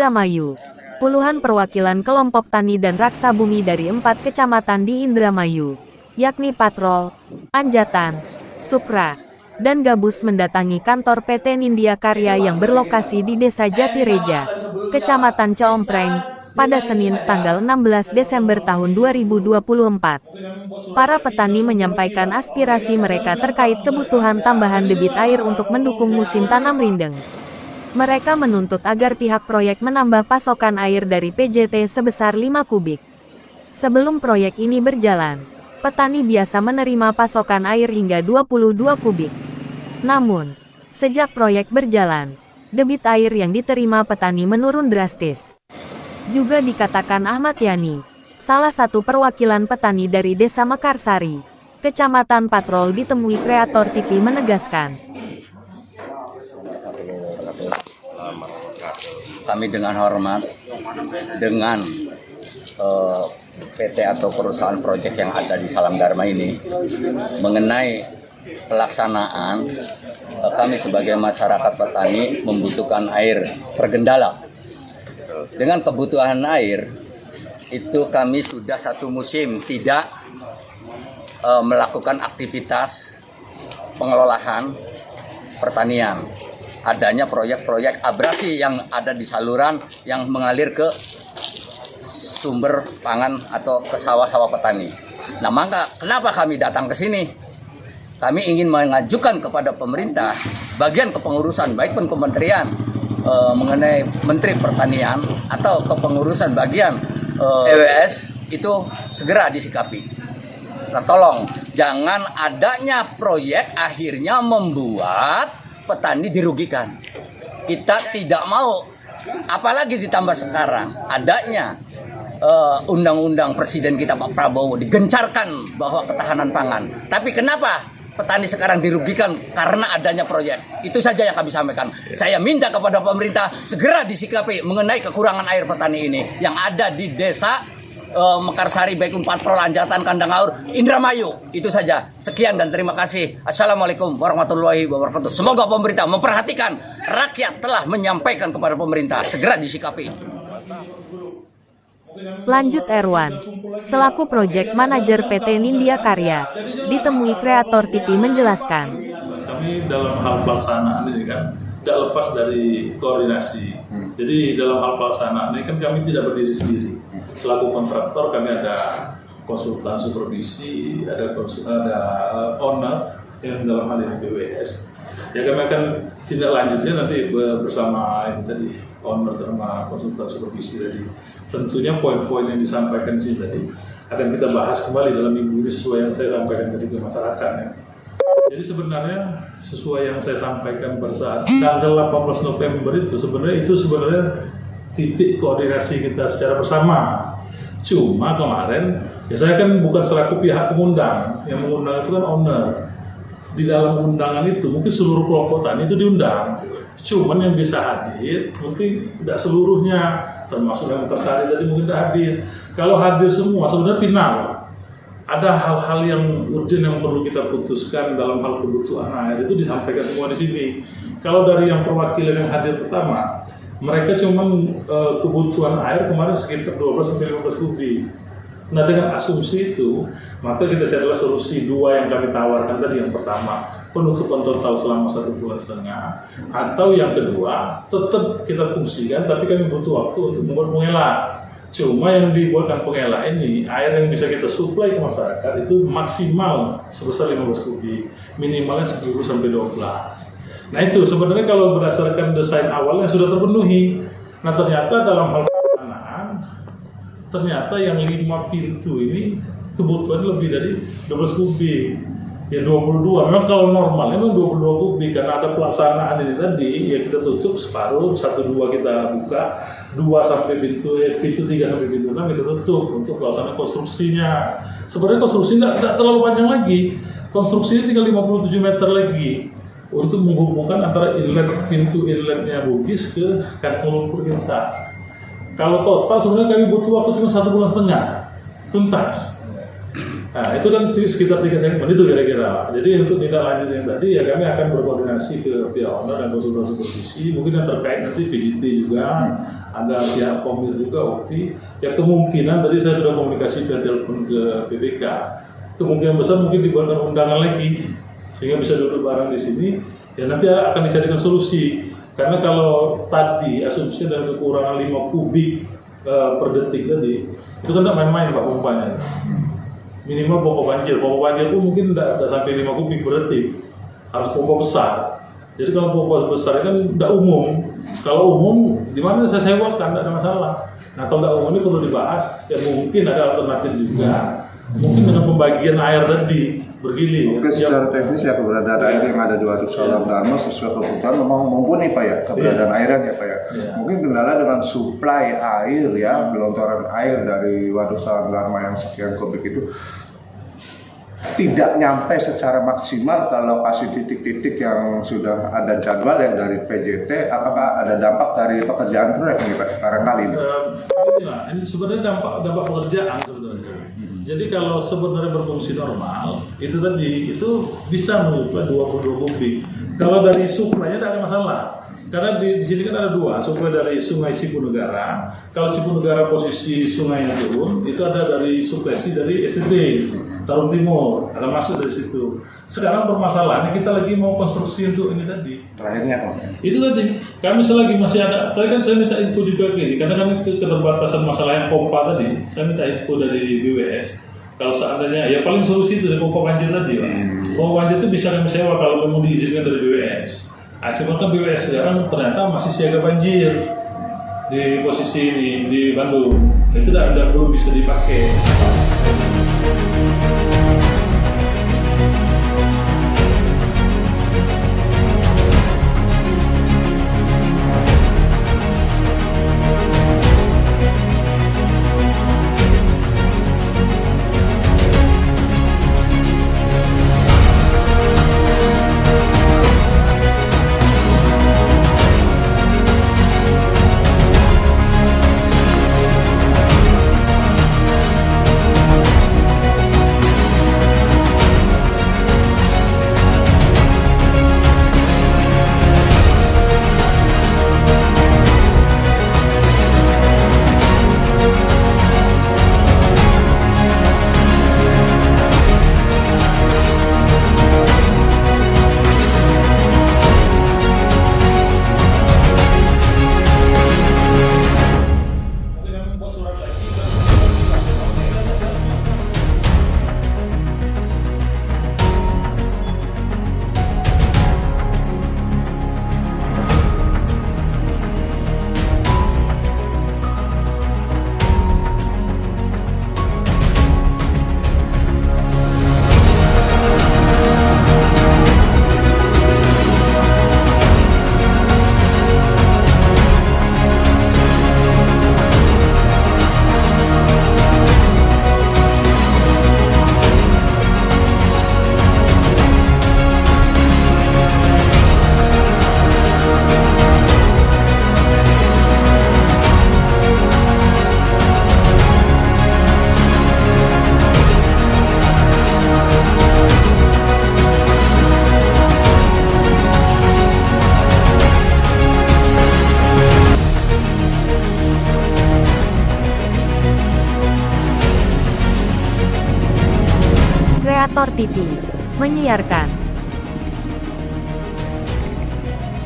Indramayu. Puluhan perwakilan kelompok tani dan raksa bumi dari 4 kecamatan di Indramayu, yakni Patrol, Anjatan, Supra, dan Gabus mendatangi kantor PT Nindya Karya yang berlokasi di Desa Jatireja, Kecamatan Coompreng, pada Senin tanggal 16 Desember tahun 2024. Para petani menyampaikan aspirasi mereka terkait kebutuhan tambahan debit air untuk mendukung musim tanam rindeng. Mereka menuntut agar pihak proyek menambah pasokan air dari PJT sebesar 5 kubik. Sebelum proyek ini berjalan, petani biasa menerima pasokan air hingga 22 kubik. Namun, sejak proyek berjalan, debit air yang diterima petani menurun drastis. Juga dikatakan Ahmad Yani, salah satu perwakilan petani dari Desa Mekarsari, Kecamatan Patrol ditemui kreator TV menegaskan, kami dengan hormat dengan PT atau perusahaan proyek yang ada di Salam Dharma ini mengenai pelaksanaan, kami sebagai masyarakat petani membutuhkan air tergendala. Dengan kebutuhan air itu kami sudah 1 musim tidak melakukan aktivitas pengelolaan pertanian. Adanya proyek-proyek abrasi yang ada di saluran yang mengalir ke sumber pangan atau ke sawah-sawah petani. Nah, maka kenapa kami datang ke sini? Kami ingin mengajukan kepada pemerintah bagian kepengurusan, baik pun kementerian mengenai Menteri Pertanian atau kepengurusan bagian EWS itu segera disikapi. Nah, tolong jangan adanya proyek akhirnya membuat petani dirugikan. Kita tidak mau, apalagi ditambah sekarang adanya undang-undang presiden kita Pak Prabowo digencarkan bahwa ketahanan pangan. Tapi kenapa petani sekarang dirugikan karena adanya proyek? Itu saja yang kami sampaikan. Saya minta kepada pemerintah segera disikapi mengenai kekurangan air petani ini yang ada di Desa Mekarsari, baik Patrol, Anjatan, Kandang Aur, Indramayu. Itu saja. Sekian dan terima kasih. Assalamualaikum warahmatullahi wabarakatuh. Semoga pemerintah memperhatikan rakyat telah menyampaikan kepada pemerintah segera disikapi. Lanjut Erwan, selaku proyek manajer PT Nindya Karya, ditemui kreator TV menjelaskan. Kami dalam hal pelaksanaan ini kan tidak lepas dari koordinasi. Jadi dalam hal pelaksanaan ini kan kami tidak berdiri sendiri. Selaku kontraktor kami ada konsultan supervisi, ada owner yang dalam hal ini BWS. Ya kami akan tindak lanjutnya nanti bersama ini tadi owner sama konsultan supervisi tadi. Tentunya poin-poin yang disampaikan di sini tadi akan kita bahas kembali dalam minggu ini sesuai yang saya sampaikan tadi ke masyarakat. Ya. Jadi sebenarnya sesuai yang saya sampaikan pada saat tanggal 18 November itu sebenarnya titik koordinasi kita secara bersama. Cuma kemarin, ya saya kan bukan selaku pihak pengundang, yang mengundang itu kan owner. Di dalam undangan itu mungkin seluruh kelompok tani itu diundang. Cuman yang bisa hadir mungkin tidak seluruhnya, termasuk yang Mekarsari tadi mungkin tidak hadir. Kalau hadir semua sebenarnya final. Ada hal-hal yang urgent yang perlu kita putuskan dalam hal kebutuhan air itu disampaikan semua di sini. Kalau dari yang perwakilan yang hadir pertama, mereka cuma kebutuhan air kemarin sekitar 12-15 kubik. Nah dengan asumsi itu, maka kita carilah solusi 2 yang kami tawarkan tadi. Yang pertama, penutupan total selama 1,5 bulan, atau yang kedua, tetap kita fungsikan tapi kami butuh waktu untuk membuat pengelah. Cuma yang dibuatkan pengelah ini, air yang bisa kita suplai ke masyarakat itu maksimal sebesar 15 kubik, minimalnya 10-12. Nah itu sebenarnya kalau berdasarkan desain awalnya sudah terpenuhi. Nah ternyata dalam hal pelaksanaan, ternyata yang 5 pintu ini kebutuhan lebih dari 12 kubik. Ya 22, memang kalau normal memang 22 kubik, karena ada pelaksanaan ini tadi, ya kita tutup separuh, 1-2 kita buka, 2 sampai pintu 3 sampai pintu 6 kita tutup untuk pelaksanaan konstruksinya. Sebenarnya konstruksi tidak terlalu panjang lagi, konstruksinya tinggal 57 meter lagi untuk menghubungkan antara pintu inletnya Bugis ke kantong lumpur kita. Kalau total sebenarnya kami butuh waktu cuma 1,5 bulan tuntas. Nah itu kan sekitar 3 segmen itu kira-kira. Jadi untuk tindak lanjut yang tadi ya kami akan berkoordinasi ke pihak owner dan konsultan supervisi, mungkin yang terkait nanti PJT juga ada pihak Komir juga, UPI. Ya kemungkinan tadi saya sudah komunikasi dan telepon ke PBK. Kemungkinan besar mungkin dibuatkan undangan lagi sehingga bisa duduk bareng di sini. Ya nanti akan dicarikan solusi. Karena kalau tadi asumsi dan kekurangan 5 kubik per detik tadi, itu kan tidak main-main Pak pompanya. Minimal pompa banjir pun mungkin tidak sampai 5 kubik per detik. Harus pompa besar. Jadi kalau pompa besar kan tidak umum. Kalau umum, di mana saya sewakan, tidak ada masalah. Nah kalau tidak umum ini perlu dibahas. Ya mungkin ada alternatif juga. Mungkin dengan pembagian air tadi bergilir. Oke, secara teknis ya keberadaan air yang ada di Waduk Salam Dharma sesuai kebutuhan memang mumpuni Pak ya, keberadaan airnya ya Pak ya. Mungkin kendala dengan suplai air ya, gelontoran air dari Waduk Salam Dharma yang sekian kubik itu tidak nyampe secara maksimal ke lokasi titik-titik yang sudah ada jadwal yang dari PJT. Apakah ada dampak dari pekerjaan proyek ini Pak barangkali ini? Ini sebenarnya dampak pekerjaan sebenarnya. Jadi kalau sebenarnya berfungsi normal, itu tadi itu bisa menyuplai 22 kubik. Kalau dari suplainya tidak ada masalah. Karena di sini kan ada dua, suplai dari Sungai Cipunegara. Kalau Cipunegara posisi sungainya turun, itu ada dari suplesi dari STT Tarum Timur, ada masuk dari situ. Sekarang permasalahannya kita lagi mau konstruksi untuk ini tadi. Terakhirnya Pak. Itu tadi, kami selagi masih ada, tadi kan saya minta info juga gini, karena kami keterbatasan masalah yang pompa tadi, saya minta info dari BWS. Kalau seandainya, ya paling solusi itu dari pompa banjir tadi Pak. Pompa banjir itu bisa kami sewa kalau memang diizinkan dari BWS. Nah, cuma kan BWS sekarang ternyata masih siaga banjir di posisi ini, di Bandung. Itu belum bisa dipakai. Kreator TV menyiarkan